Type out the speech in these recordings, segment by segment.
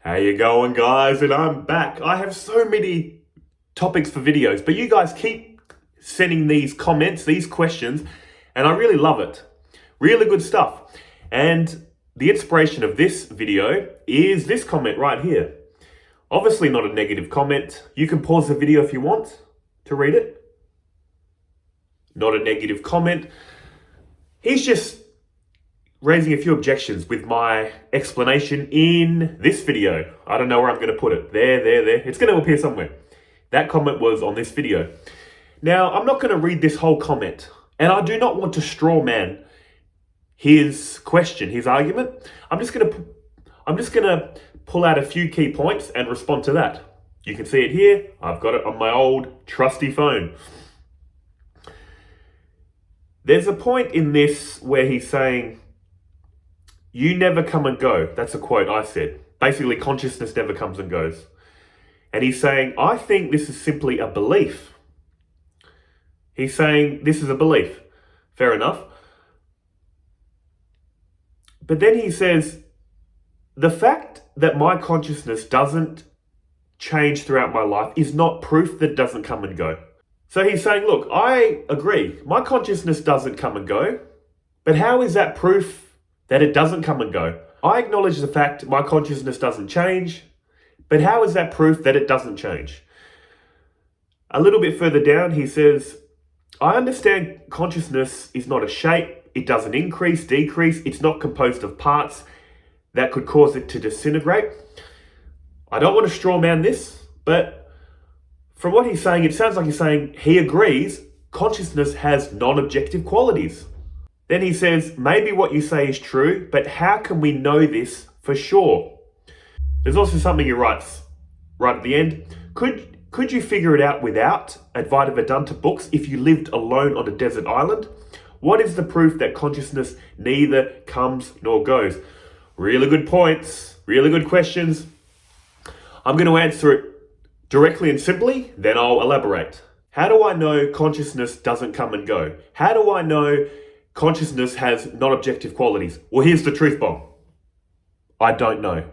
How you going, guys? And I'm back. I have so many topics for videos, but you guys keep sending these comments, these questions, and I really love it. Really good stuff. And the inspiration of this video is this comment right here. Obviously not a negative comment. You can pause the video if you want to read it. Not a negative comment. He's just raising a few objections with my explanation in this video. I don't know where I'm going to put it. There. It's going to appear somewhere. That comment was on this video. Now, I'm not going to read this whole comment, and I do not want to straw man his question, his argument. I'm just going to pull out a few key points and respond to that. You can see it here. I've got it on my old trusty phone. There's a point in this where he's saying, "You never come and go." That's a quote I said. Basically, consciousness never comes and goes. And he's saying, I think this is simply a belief. He's saying this is a belief. Fair enough. But then he says, the fact that my consciousness doesn't change throughout my life is not proof that it doesn't come and go. So he's saying, look, I agree. My consciousness doesn't come and go. But how is that proof that it doesn't come and go? I acknowledge the fact my consciousness doesn't change, but how is that proof that it doesn't change? A little bit further down, he says, I understand consciousness is not a shape. It doesn't increase, decrease. It's not composed of parts that could cause it to disintegrate. I don't want to straw man this, but from what he's saying, it sounds like he's saying he agrees consciousness has non-objective qualities. Then he says, maybe what you say is true, but how can we know this for sure? There's also something he writes right at the end. Could you figure it out without Advaita books if you lived alone on a desert island? What is the proof that consciousness neither comes nor goes? Really good points, really good questions. I'm going to answer it directly and simply, then I'll elaborate. How do I know consciousness doesn't come and go? How do I know consciousness has non-objective qualities? Well, here's the truth bomb. I don't know.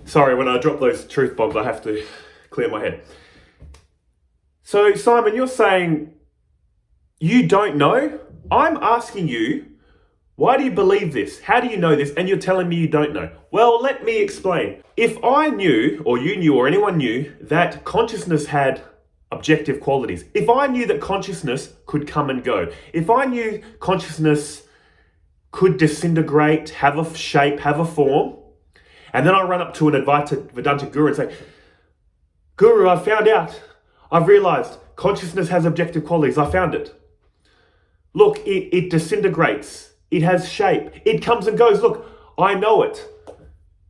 Sorry, when I drop those truth bombs, I have to clear my head. So, Simon, you're saying you don't know? I'm asking you, why do you believe this? How do you know this? And you're telling me you don't know. Well, let me explain. If I knew, or you knew, or anyone knew that consciousness had objective qualities, if I knew that consciousness could come and go, if I knew consciousness could disintegrate, have a shape, have a form, and then I run up to an Advaita guru and say, Guru, I've found out. I've realized consciousness has objective qualities. I found it. Look, it disintegrates. It has shape. It comes and goes. Look, I know it.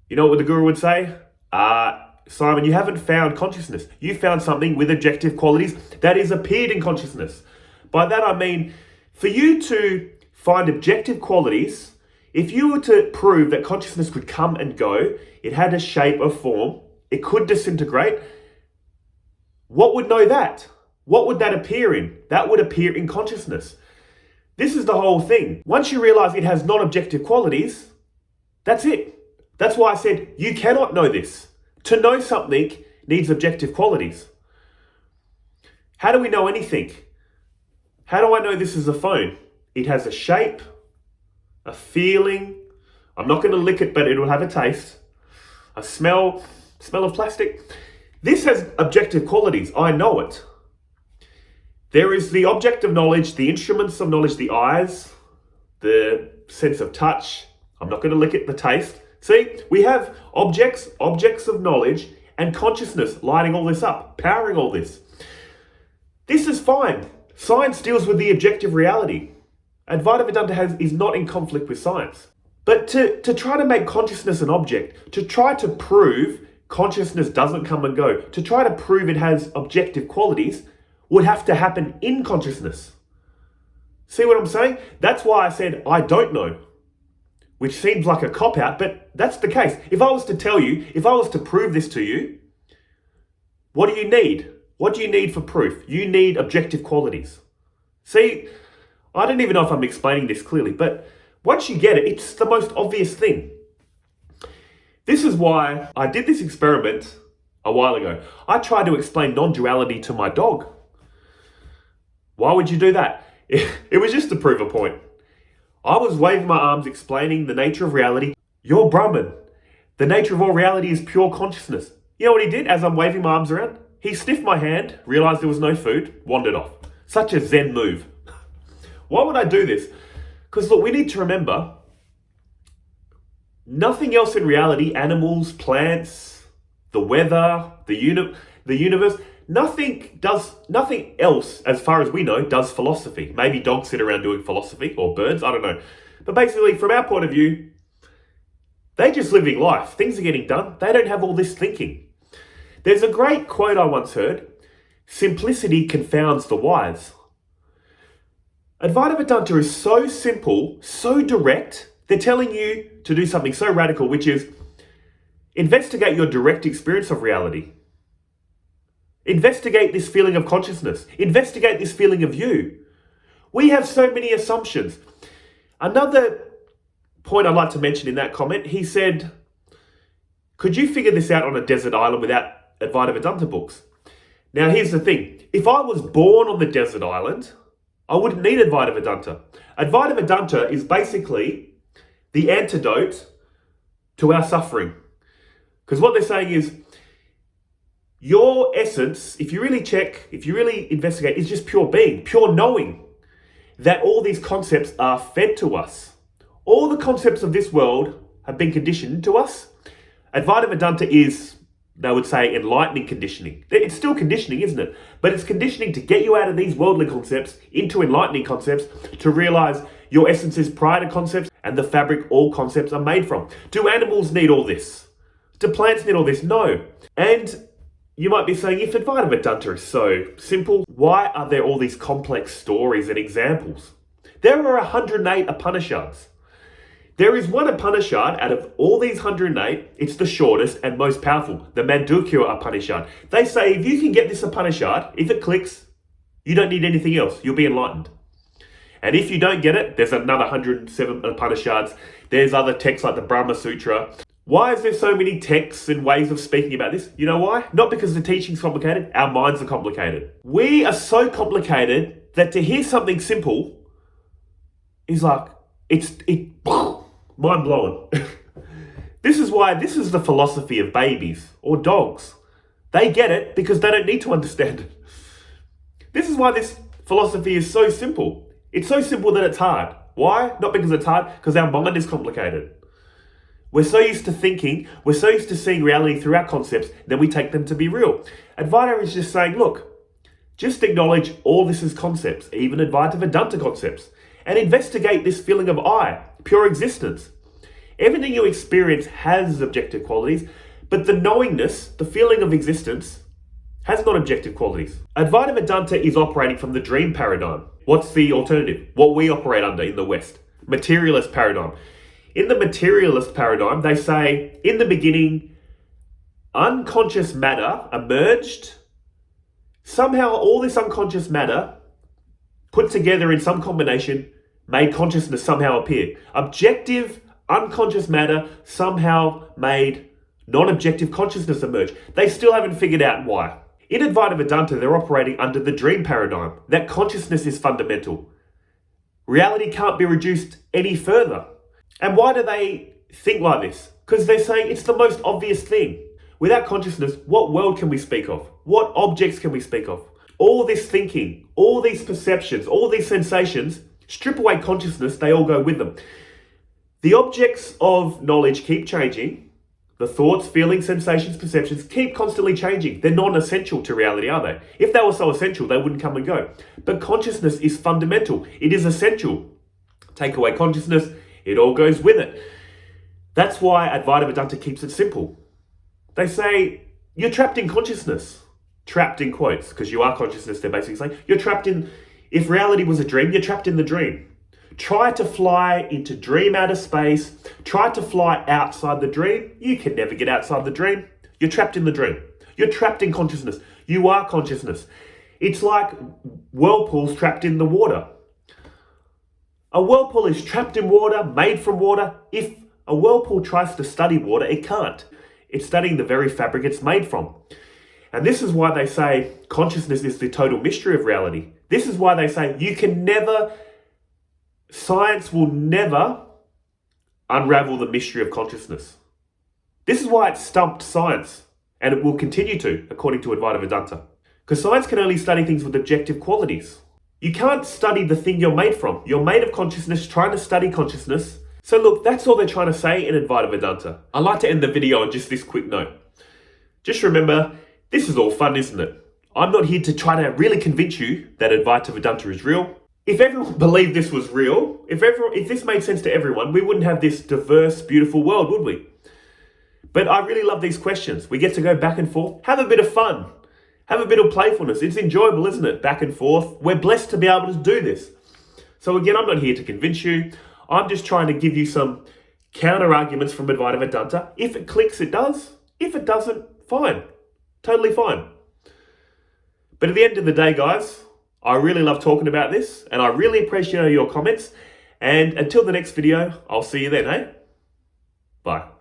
You know what the guru would say? Simon, you haven't found consciousness. You found something with objective qualities that is appeared in consciousness. By that I mean, for you to find objective qualities, if you were to prove that consciousness could come and go, it had a shape, a form, it could disintegrate, what would know that? What would that appear in? That would appear in consciousness. This is the whole thing. Once you realize it has non-objective qualities, that's it. That's why I said you cannot know this. To know something needs objective qualities. How do we know anything? How do I know this is a phone? It has a shape, a feeling. I'm not going to lick it, but it will have a taste. A smell of plastic. This has objective qualities. I know it. There is the object of knowledge, the instruments of knowledge, the eyes, the sense of touch. I'm not going to lick it, the taste. See, we have objects of knowledge, and consciousness lighting all this up, powering all this. This is fine. Science deals with the objective reality. Advaita Vedanta is not in conflict with science. But to try to make consciousness an object, to try to prove consciousness doesn't come and go, to try to prove it has objective qualities, would have to happen in consciousness. See what I'm saying? That's why I said, I don't know. Which seems like a cop-out, but that's the case. If I was to tell you, if I was to prove this to you, what do you need? What do you need for proof? You need objective qualities. See, I don't even know if I'm explaining this clearly, but once you get it, it's the most obvious thing. This is why I did this experiment a while ago. I tried to explain non-duality to my dog. Why would you do that? It was just to prove a point. I was waving my arms explaining the nature of reality. You're Brahman. The nature of all reality is pure consciousness. You know what he did as I'm waving my arms around? He sniffed my hand, realized there was no food, wandered off. Such a Zen move. Why would I do this? Because look, we need to remember, nothing else in reality, animals, plants, the weather, the universe, nothing else, as far as we know, does philosophy. Maybe dogs sit around doing philosophy, or birds, I don't know. But basically, from our point of view, they're just living life. Things are getting done. They don't have all this thinking. There's a great quote I once heard: simplicity confounds the wise. Advaita Vedanta is so simple, so direct. They're telling you to do something so radical, which is investigate your direct experience of reality. Investigate this feeling of consciousness. Investigate this feeling of you. We have so many assumptions. Another point I'd like to mention in that comment, he said, could you figure this out on a desert island without Advaita Vedanta books? Now here's the thing. If I was born on the desert island, I wouldn't need Advaita Vedanta. Advaita Vedanta is basically the antidote to our suffering. Because what they're saying is, your essence, if you really check, if you really investigate, is just pure being, pure knowing that all these concepts are fed to us. All the concepts of this world have been conditioned to us. Advaita Vedanta is, they would say, enlightening conditioning. It's still conditioning, isn't it? But it's conditioning to get you out of these worldly concepts into enlightening concepts, to realize your essence is prior to concepts and the fabric all concepts are made from. Do animals need all this? Do plants need all this? No. And you might be saying, if Advaita Vedanta is so simple, why are there all these complex stories and examples? There are 108 Upanishads. There is one Upanishad out of all these 108, it's the shortest and most powerful, the Mandukya Upanishad. They say if you can get this Upanishad, if it clicks, you don't need anything else, you'll be enlightened. And if you don't get it, there's another 107 Upanishads, there's other texts like the Brahma Sutra. Why is there so many texts and ways of speaking about this? You know why? Not because the teaching's complicated, our minds are complicated. We are so complicated that to hear something simple is like, mind blowing. This is the philosophy of babies or dogs. They get it because they don't need to understand it. This is why this philosophy is so simple. It's so simple that it's hard. Why? Not because it's hard, because our mind is complicated. We're so used to thinking, we're so used to seeing reality through our concepts, then we take them to be real. Advaita is just saying, look, just acknowledge all this is concepts, even Advaita Vedanta concepts, and investigate this feeling of I, pure existence. Everything you experience has objective qualities, but the knowingness, the feeling of existence, has non-objective qualities. Advaita Vedanta is operating from the dream paradigm. What's the alternative? What we operate under in the West? Materialist paradigm. In the materialist paradigm, they say, in the beginning, unconscious matter emerged. Somehow all this unconscious matter, put together in some combination, made consciousness somehow appear. Objective, unconscious matter somehow made non-objective consciousness emerge. They still haven't figured out why. In Advaita Vedanta, they're operating under the dream paradigm, that consciousness is fundamental. Reality can't be reduced any further. And why do they think like this? Because they're saying it's the most obvious thing. Without consciousness, what world can we speak of? What objects can we speak of? All this thinking, all these perceptions, all these sensations, strip away consciousness, they all go with them. The objects of knowledge keep changing. The thoughts, feelings, sensations, perceptions keep constantly changing. They're non-essential to reality, are they? If they were so essential, they wouldn't come and go. But consciousness is fundamental. It is essential. Take away consciousness, it all goes with it. That's why Advaita Vedanta keeps it simple. They say, you're trapped in consciousness. Trapped in quotes, because you are consciousness, they're basically saying. You're trapped in, if reality was a dream, you're trapped in the dream. Try to fly into dream outer space. Try to fly outside the dream. You can never get outside the dream. You're trapped in the dream. You're trapped in consciousness. You are consciousness. It's like whirlpools trapped in the water. A whirlpool is trapped in water, made from water. If a whirlpool tries to study water, it can't. It's studying the very fabric it's made from. And this is why they say consciousness is the total mystery of reality. This is why they say science will never unravel the mystery of consciousness. This is why it stumped science, and it will continue to, according to Advaita Vedanta. Because science can only study things with objective qualities. You can't study the thing you're made from. You're made of consciousness, trying to study consciousness. So look, that's all they're trying to say in Advaita Vedanta. I'd like to end the video on just this quick note. Just remember, this is all fun, isn't it? I'm not here to try to really convince you that Advaita Vedanta is real. If everyone believed this was real, if this made sense to everyone, we wouldn't have this diverse, beautiful world, would we? But I really love these questions. We get to go back and forth, have a bit of fun. Have a bit of playfulness. It's enjoyable, isn't it? Back and forth. We're blessed to be able to do this. So again, I'm not here to convince you. I'm just trying to give you some counter arguments from Advaita Vedanta. If it clicks, it does. If it doesn't, fine. Totally fine. But at the end of the day, guys, I really love talking about this, and I really appreciate your comments. And until the next video, I'll see you then, hey? Bye.